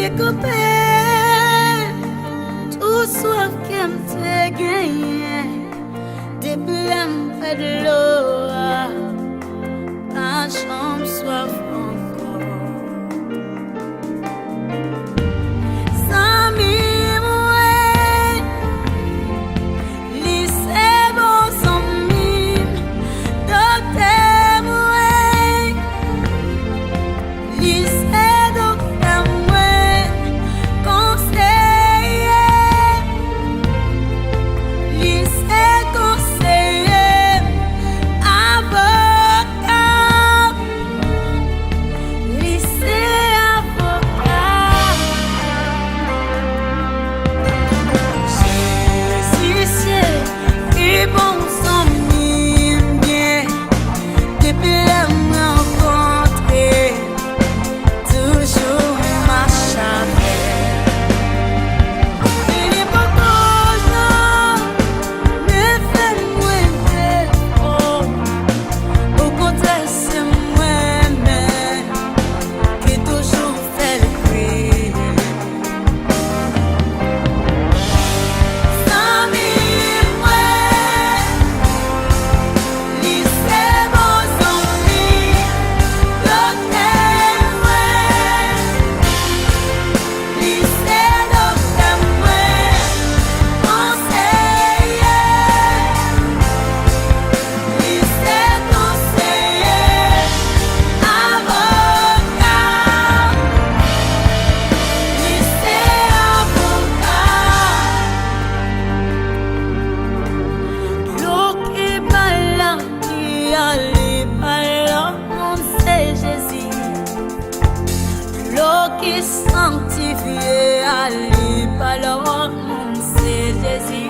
découper tout soif qu'elle m'a gagné. Depuis elle fait de l'eau, la chambre soif encore. Sami moué, lycée bon sami, docteur moué, lycée docteur moué, conseiller, lycée conseiller, avocat, lycée avocat. Jésus, et bon sang bien, depuis la rencontré, toujours ma chavelle. Il n'est pas toujours me fait moins d'efforts. Au contraire, c'est moi-même qui toujours fait le prix. Sami moué, lycée bon sami, docteur moué, lycée docteur moué, conseiller, lycée conseiller, avocat, lycée avocat. L'eau qui parle, qui allait parler, mon c'est Jésus. L'eau qui sanctifie, allait parler, mon c'est Jésus.